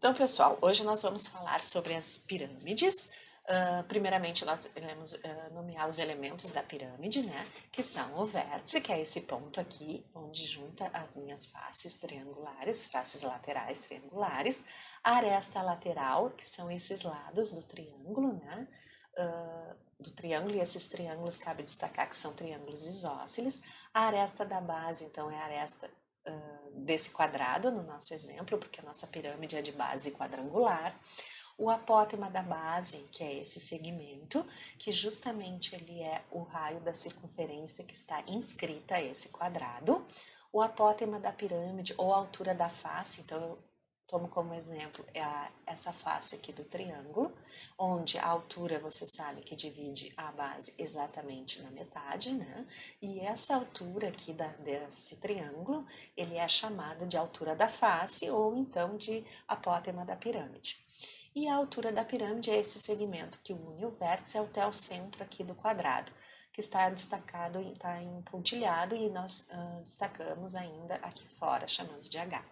Então, pessoal, hoje nós vamos falar sobre as pirâmides. Primeiramente, nós iremos nomear os elementos da pirâmide, né? Que são o vértice, que é esse ponto aqui, onde junta as minhas faces triangulares, faces laterais triangulares. A aresta lateral, que são esses lados do triângulo, né? Do triângulo, e esses triângulos cabe destacar que são triângulos isósceles. A aresta da base, então, é a aresta desse quadrado, no nosso exemplo, porque a nossa pirâmide é de base quadrangular. O apótema da base, que é esse segmento, que justamente ele é o raio da circunferência que está inscrita a esse quadrado. O apótema da pirâmide, ou a altura da face, então eu tomo como exemplo essa face aqui do triângulo, onde a altura você sabe que divide a base exatamente na metade, né? E essa altura aqui desse triângulo, ele é chamado de altura da face ou então de apótema da pirâmide. E a altura da pirâmide é esse segmento que une o vértice até o centro aqui do quadrado, que está destacado, está empontilhado e nós destacamos ainda aqui fora, chamando de H.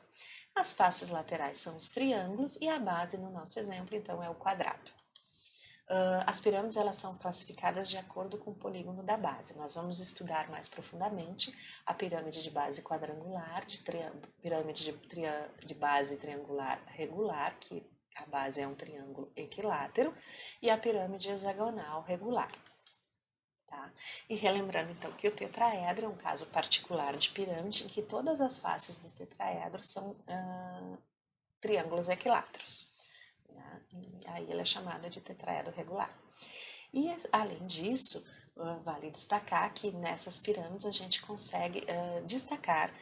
As faces laterais são os triângulos e a base, no nosso exemplo, então, é o quadrado. As pirâmides elas são classificadas de acordo com o polígono da base. Nós vamos estudar mais profundamente a pirâmide de base quadrangular, pirâmide de base triangular regular, que a base é um triângulo equilátero, e a pirâmide hexagonal regular. Tá? E relembrando então que o tetraedro é um caso particular de pirâmide em que todas as faces do tetraedro são triângulos equiláteros. Né? E aí ele é chamado de tetraedro regular. E além disso, vale destacar que nessas pirâmides a gente consegue destacar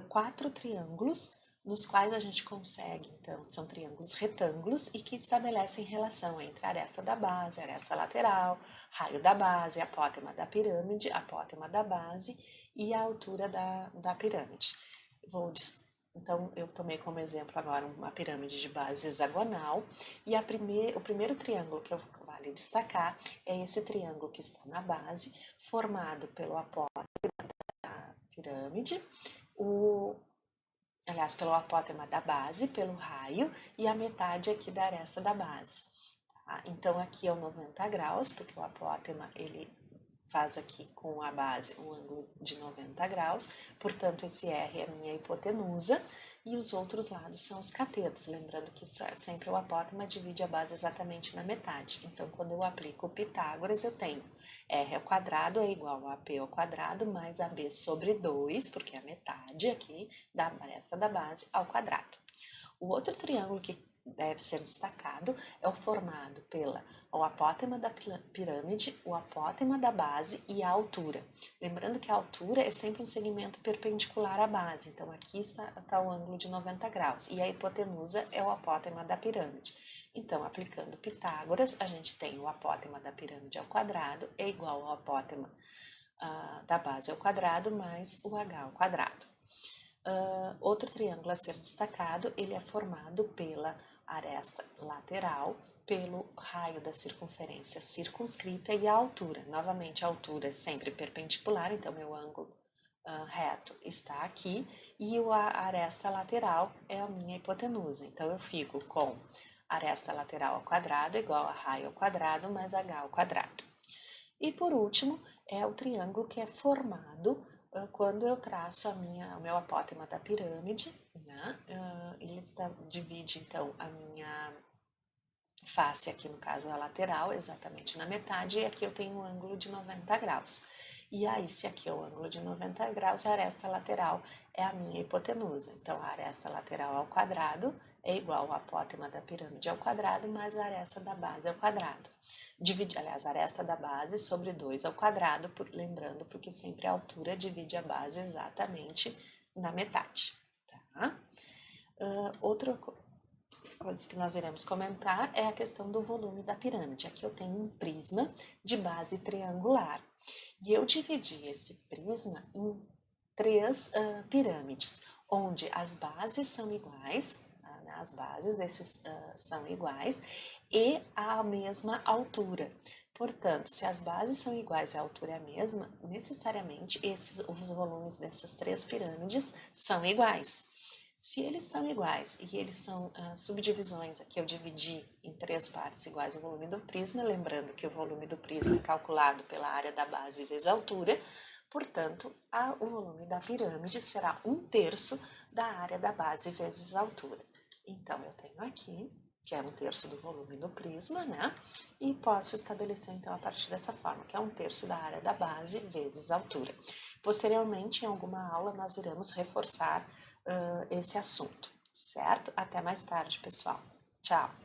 4 triângulos nos quais a gente consegue, então, são triângulos retângulos e que estabelecem relação entre a aresta da base, a aresta lateral, raio da base, apótema da pirâmide, apótema da base e a altura da pirâmide. Então, eu tomei como exemplo agora uma pirâmide de base hexagonal e o primeiro triângulo que eu vale destacar é esse triângulo que está na base, formado pelo apótema da pirâmide, pelo apótema da base, pelo raio e a metade aqui da aresta da base. Tá? Então, aqui é o 90 graus, porque o apótema ele faz aqui com a base um ângulo de 90 graus, portanto, esse R é a minha hipotenusa e os outros lados são os catetos, lembrando que sempre o apótema divide a base exatamente na metade. Então, quando eu aplico o Pitágoras, eu tenho R ao quadrado é igual a AP ao quadrado mais AB sobre 2, porque é a metade aqui da aresta da base ao quadrado. O outro triângulo que deve ser destacado é o formado pelo apótema da pirâmide, o apótema da base e a altura. Lembrando que a altura é sempre um segmento perpendicular à base, então aqui está o ângulo de 90 graus e a hipotenusa é o apótema da pirâmide. Então, aplicando Pitágoras, a gente tem o apótema da pirâmide ao quadrado é igual ao apótema da base ao quadrado mais o H ao quadrado. Outro triângulo a ser destacado, ele é formado pela aresta lateral, pelo raio da circunferência circunscrita e a altura. Novamente, a altura é sempre perpendicular, então meu ângulo reto está aqui e a aresta lateral é a minha hipotenusa. Então, eu fico com aresta lateral ao quadrado igual a raio ao quadrado mais H ao quadrado. E por último, é o triângulo que é formado quando eu traço o meu apótema da pirâmide, né? Ele divide então a minha face aqui, no caso a lateral, exatamente na metade, e aqui eu tenho um ângulo de 90 graus. E aí, se aqui é o ângulo de 90 graus, a aresta lateral é a minha hipotenusa. Então, a aresta lateral ao quadrado é igual ao apótema da pirâmide ao quadrado mais a aresta da base ao quadrado. A aresta da base sobre 2 ao quadrado, lembrando, porque sempre a altura divide a base exatamente na metade. Tá? Outra coisa que nós iremos comentar é a questão do volume da pirâmide. Aqui eu tenho um prisma de base triangular e eu dividi esse prisma em 3 pirâmides, onde as bases são iguais, as bases desses são iguais e a mesma altura. Portanto, se as bases são iguais e a altura é a mesma, necessariamente os volumes dessas 3 pirâmides são iguais. Se eles são iguais e eles são subdivisões, aqui eu dividi em 3 partes iguais o volume do prisma, lembrando que o volume do prisma é calculado pela área da base vezes a altura, portanto, o volume da pirâmide será 1/3 da área da base vezes a altura. Então, eu tenho aqui, que é 1/3 do volume do prisma, né? E posso estabelecer, então, a partir dessa forma, que é 1/3 da área da base vezes a altura. Posteriormente, em alguma aula, nós iremos reforçar esse assunto, certo? Até mais tarde, pessoal. Tchau!